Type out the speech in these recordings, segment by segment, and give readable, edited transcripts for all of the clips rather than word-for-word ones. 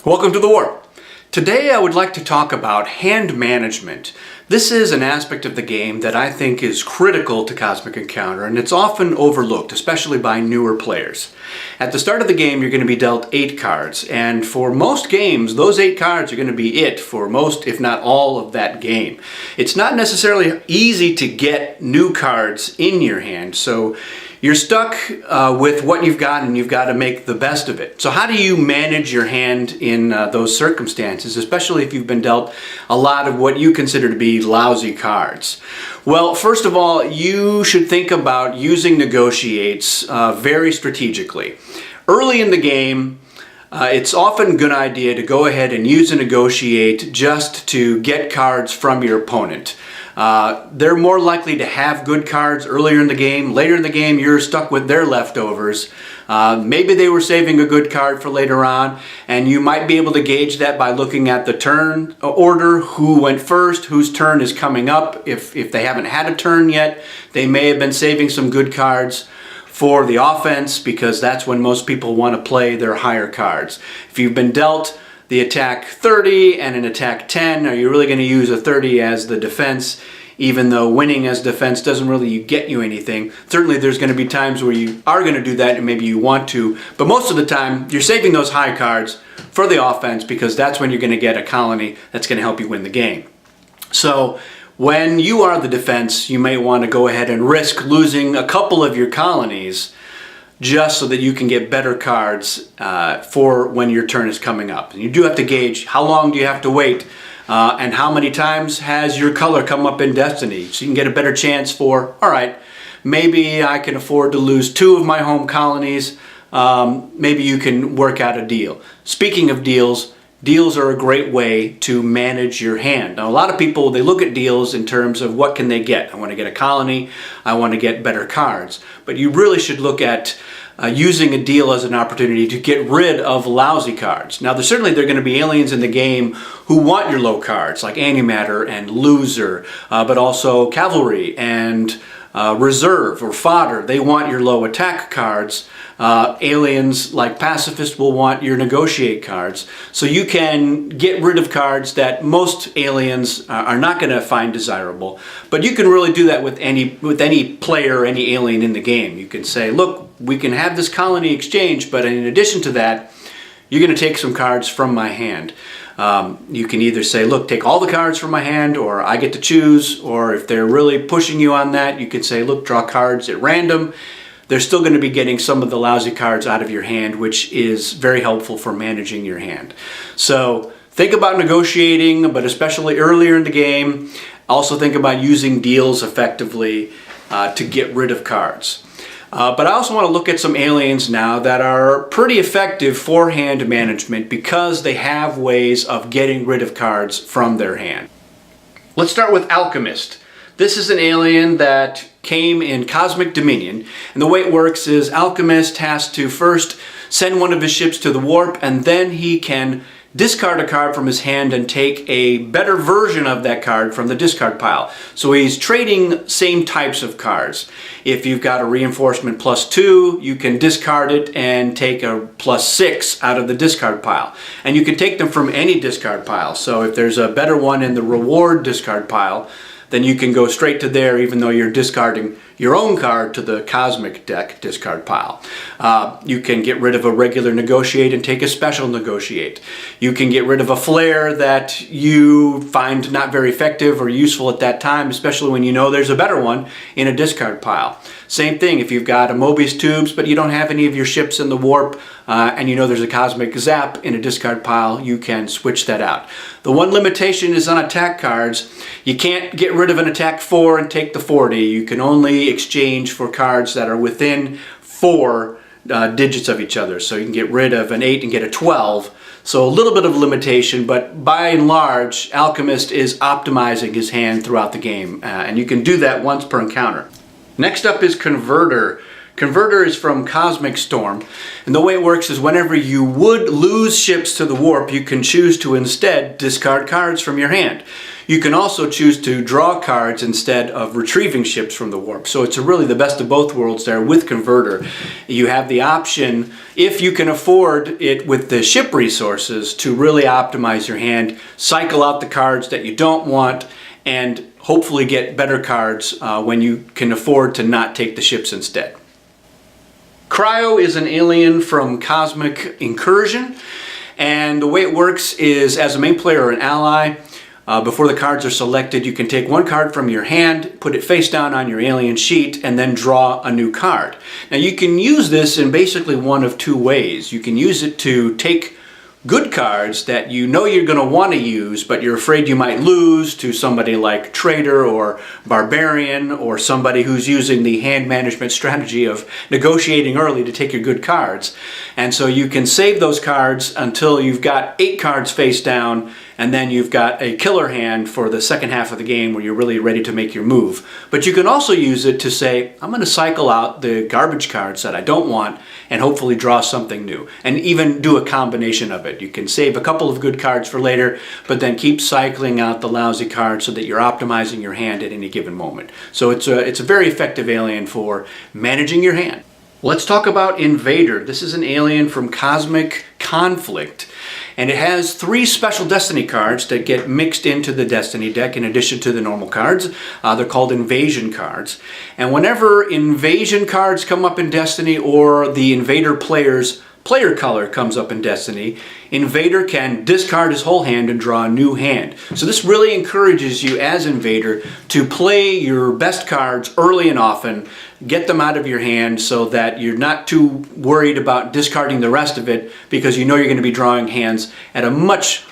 Welcome to the Warp. Today I would like to talk about hand management. This is an aspect of the game that I think is critical to Cosmic Encounter, and it's often overlooked, especially by newer players. At the start of the game, you're going to be dealt 8 cards, and for most games, those 8 cards are going to be it for most, if not all, of that game. It's not necessarily easy to get new cards in your hand, so you're stuck with what you've got, and you've got to make the best of it. So how do you manage your hand in those circumstances, especially if you've been dealt a lot of what you consider to be lousy cards? Well, first of all, you should think about using negotiates very strategically. Early in the game, it's often a good idea to go ahead and use a negotiate just to get cards from your opponent. They're more likely to have good cards earlier in the game. Later in the game, you're stuck with their leftovers. Maybe they were saving a good card for later on, and you might be able to gauge that by looking at the turn order, who went first, whose turn is coming up. If they haven't had a turn yet, they may have been saving some good cards for the offense, because that's when most people want to play their higher cards. If you've been dealt the attack 30 and an attack 10, are you really going to use a 30 as the defense, even though winning as defense doesn't really get you anything? Certainly there's going to be times where you are going to do that and maybe you want to, but most of the time you're saving those high cards for the offense, because that's when you're going to get a colony that's going to help you win the game. So when you are the defense, you may want to go ahead and risk losing a couple of your colonies just so that you can get better cards for when your turn is coming up. And you do have to gauge how long do you have to wait and how many times has your color come up in Destiny, so you can get a better chance for, all right, maybe I can afford to lose 2 of my home colonies. Maybe you can work out a deal. Speaking of deals, deals are a great way to manage your hand. Now, a lot of people, they look at deals in terms of what can they get. I want to get a colony, I want to get better cards. But you really should look at using a deal as an opportunity to get rid of lousy cards. Now, certainly there are going to be aliens in the game who want your low cards, like Antimatter and Loser, but also Cavalry and Reserve or Fodder. They want your low attack cards. Aliens like Pacifist will want your negotiate cards. So you can get rid of cards that most aliens are not going to find desirable. But you can really do that with any player, any alien in the game. You can say, look, we can have this colony exchange, but in addition to that, you're going to take some cards from my hand. You can either say, look, take all the cards from my hand, or I get to choose, or if they're really pushing you on that, you can say, look, draw cards at random. They're still going to be getting some of the lousy cards out of your hand, which is very helpful for managing your hand. So think about negotiating, but especially earlier in the game. Also think about using deals effectively to get rid of cards. But I also want to look at some aliens now that are pretty effective for hand management because they have ways of getting rid of cards from their hand. Let's start with Alchemist. This is an alien that came in Cosmic Dominion, and the way it works is Alchemist has to first send one of his ships to the warp, and then he can discard a card from his hand and take a better version of that card from the discard pile. So he's trading same types of cards. If you've got a reinforcement +2, you can discard it and take a +6 out of the discard pile. And you can take them from any discard pile. So if there's a better one in the reward discard pile, then you can go straight to there, even though you're discarding your own card to the Cosmic deck discard pile. You can get rid of a regular negotiate and take a special negotiate. You can get rid of a flare that you find not very effective or useful at that time, especially when you know there's a better one in a discard pile. Same thing if you've got a Mobius tubes but you don't have any of your ships in the warp and you know there's a Cosmic Zap in a discard pile, you can switch that out. The one limitation is on attack cards. You can't get rid of an attack 4 and take the 40. You can only exchange for cards that are within 4 digits of each other. So you can get rid of an 8 and get a 12. So a little bit of limitation, but by and large, Alchemist is optimizing his hand throughout the game, and you can do that once per encounter. Next up is Converter. Converter is from Cosmic Storm, and the way it works is whenever you would lose ships to the warp, you can choose to instead discard cards from your hand. You can also choose to draw cards instead of retrieving ships from the warp. So it's really the best of both worlds there with Converter. You have the option, if you can afford it with the ship resources, to really optimize your hand, cycle out the cards that you don't want, and hopefully get better cards when you can afford to not take the ships instead. Cryo is an alien from Cosmic Incursion, and the way it works is as a main player or an ally, before the cards are selected, you can take one card from your hand, put it face down on your alien sheet, and then draw a new card. Now you can use this in basically one of two ways. You can use it to take good cards that you know you're going to want to use, but you're afraid you might lose to somebody like Trader or Barbarian, or somebody who's using the hand management strategy of negotiating early to take your good cards. And so you can save those cards until you've got 8 cards face down, and then you've got a killer hand for the second half of the game where you're really ready to make your move. But you can also use it to say, I'm going to cycle out the garbage cards that I don't want and hopefully draw something new, and even do a combination of it. You can save a couple of good cards for later, but then keep cycling out the lousy cards so that you're optimizing your hand at any given moment. So it's a very effective alien for managing your hand. Let's talk about Invader. This is an alien from Cosmic Conflict, and it has 3 special Destiny cards that get mixed into the Destiny deck in addition to the normal cards. They're called Invasion cards. And whenever Invasion cards come up in Destiny, or the Invader player's player color comes up in Destiny, Invader can discard his whole hand and draw a new hand. So this really encourages you as Invader to play your best cards early and often, get them out of your hand so that you're not too worried about discarding the rest of it, because you know you're going to be drawing hands at a much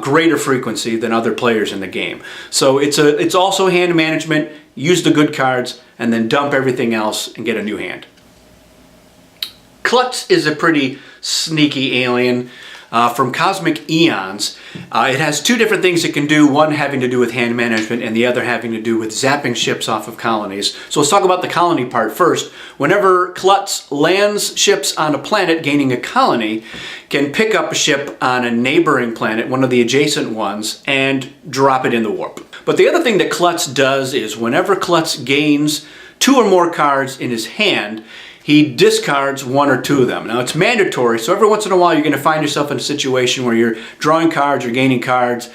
greater frequency than other players in the game. So it's also hand management. Use the good cards and then dump everything else and get a new hand. Klutz is a pretty sneaky alien from Cosmic Eons. It has 2 different things it can do, one having to do with hand management and the other having to do with zapping ships off of colonies. So let's talk about the colony part first. Whenever Klutz lands ships on a planet, gaining a colony, can pick up a ship on a neighboring planet, one of the adjacent ones, and drop it in the warp. But the other thing that Klutz does is whenever Klutz gains 2 or more cards in his hand, he discards 1 or 2 of them. Now it's mandatory, so every once in a while you're going to find yourself in a situation where you're drawing cards or gaining cards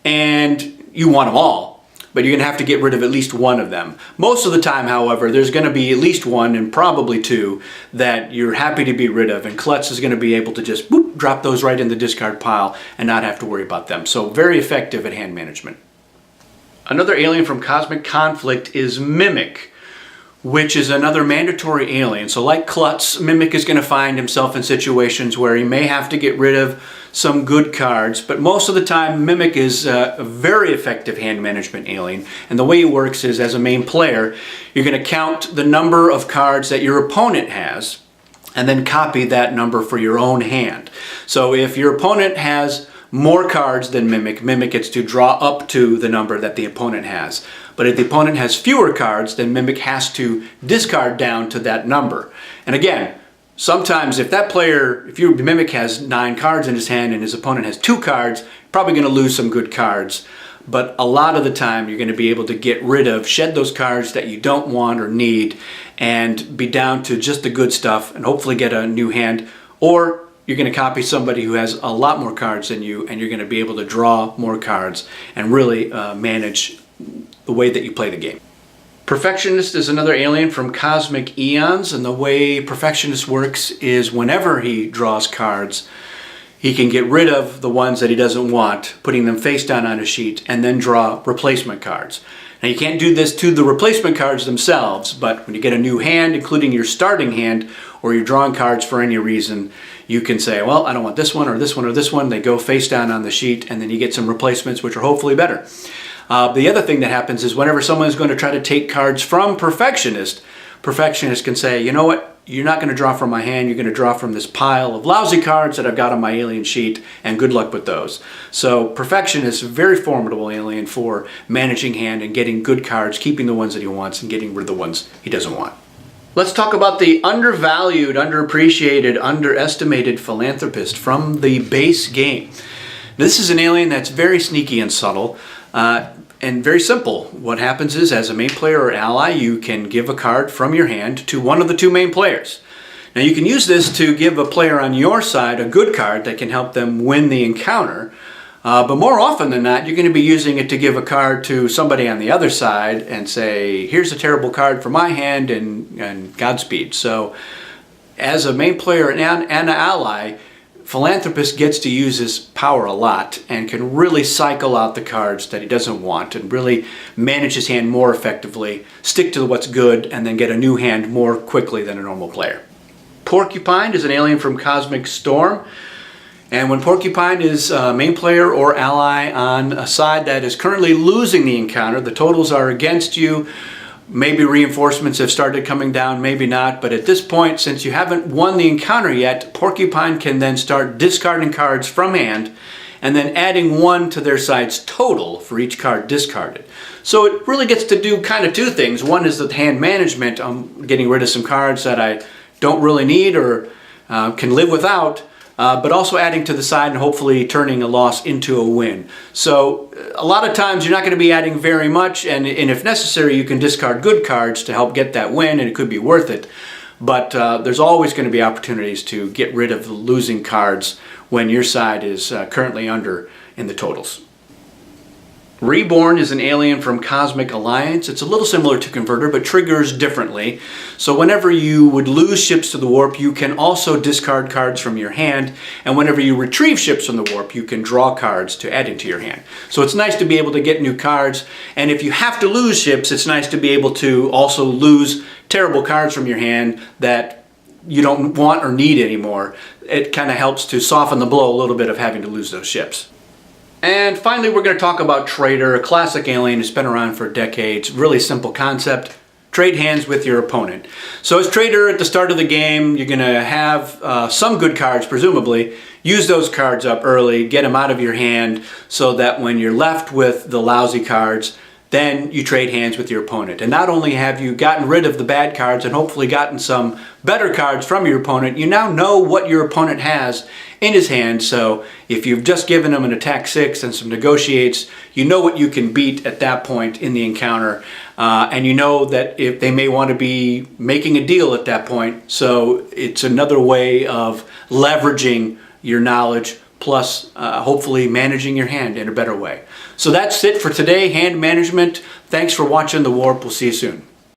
and you want them all, but you're going to have to get rid of at least 1 of them. Most of the time, however, there's going to be at least 1 and probably 2 that you're happy to be rid of, and Klutz is going to be able to just whoop, drop those right in the discard pile and not have to worry about them. So very effective at hand management. Another alien from Cosmic Conflict is Mimic, which is another mandatory alien. So like Klutz, Mimic is going to find himself in situations where he may have to get rid of some good cards, but most of the time Mimic is a very effective hand management alien. And the way it works is, as a main player, you're going to count the number of cards that your opponent has and then copy that number for your own hand. So if your opponent has more cards than Mimic, Mimic gets to draw up to the number that the opponent has. But if the opponent has fewer cards, then Mimic has to discard down to that number. And again, sometimes if your Mimic has 9 cards in his hand and his opponent has 2 cards, probably going to lose some good cards. But a lot of the time you're going to be able to get rid of, shed those cards that you don't want or need, and be down to just the good stuff and hopefully get a new hand. Or you're going to copy somebody who has a lot more cards than you, and you're going to be able to draw more cards and really manage the way that you play the game. Perfectionist is another alien from Cosmic Eons, and the way Perfectionist works is whenever he draws cards, he can get rid of the ones that he doesn't want, putting them face down on a sheet, and then draw replacement cards. Now you can't do this to the replacement cards themselves, but when you get a new hand, including your starting hand, or you're drawing cards for any reason, you can say, well, I don't want this one or this one or this one. They go face down on the sheet, and then you get some replacements which are hopefully better. The other thing that happens is whenever someone is going to try to take cards from Perfectionist, Perfectionist can say, you know what, you're not going to draw from my hand, you're going to draw from this pile of lousy cards that I've got on my alien sheet, and good luck with those. So Perfectionist is a very formidable alien for managing hand and getting good cards, keeping the ones that he wants and getting rid of the ones he doesn't want. Let's talk about the undervalued, underappreciated, underestimated philanthropist from the base game. This is an alien that's very sneaky and subtle and very simple. What happens is, as a main player or ally, you can give a card from your hand to one of the two main players. Now you can use this to give a player on your side a good card that can help them win the encounter. But more often than not, you're going to be using it to give a card to somebody on the other side and say, here's a terrible card for my hand and Godspeed. So as a main player and an ally, Philanthropist gets to use his power a lot and can really cycle out the cards that he doesn't want and really manage his hand more effectively, stick to what's good, and then get a new hand more quickly than a normal player. Porcupine is an alien from Cosmic Storm. And when Porcupine is a main player or ally on a side that is currently losing the encounter, the totals are against you, maybe reinforcements have started coming down, maybe not, but at this point, since you haven't won the encounter yet, Porcupine can then start discarding cards from hand and then adding 1 to their side's total for each card discarded. So it really gets to do kind of two things. One is the hand management. I'm getting rid of some cards that I don't really need or can live without, but also adding to the side and hopefully turning a loss into a win. So a lot of times you're not going to be adding very much, and if necessary you can discard good cards to help get that win, and it could be worth it. But there's always going to be opportunities to get rid of the losing cards when your side is currently under in the totals. Reborn is an alien from Cosmic Alliance. It's a little similar to Converter, but triggers differently. So whenever you would lose ships to the warp, you can also discard cards from your hand. And whenever you retrieve ships from the warp, you can draw cards to add into your hand. So it's nice to be able to get new cards. And if you have to lose ships, it's nice to be able to also lose terrible cards from your hand that you don't want or need anymore. It kind of helps to soften the blow a little bit of having to lose those ships. And finally, we're going to talk about Trader, a classic alien who's been around for decades. Really simple concept. Trade hands with your opponent. So as Trader, at the start of the game, you're going to have some good cards, presumably. Use those cards up early, get them out of your hand, so that when you're left with the lousy cards, then you trade hands with your opponent. And not only have you gotten rid of the bad cards and hopefully gotten some better cards from your opponent, you now know what your opponent has in his hand. So if you've just given him an attack 6 and some negotiates, you know what you can beat at that point in the encounter. And you know that if they may want to be making a deal at that point. So it's another way of leveraging your knowledge, plus hopefully managing your hand in a better way. So that's it for today, hand management. Thanks for watching The Warp. We'll see you soon.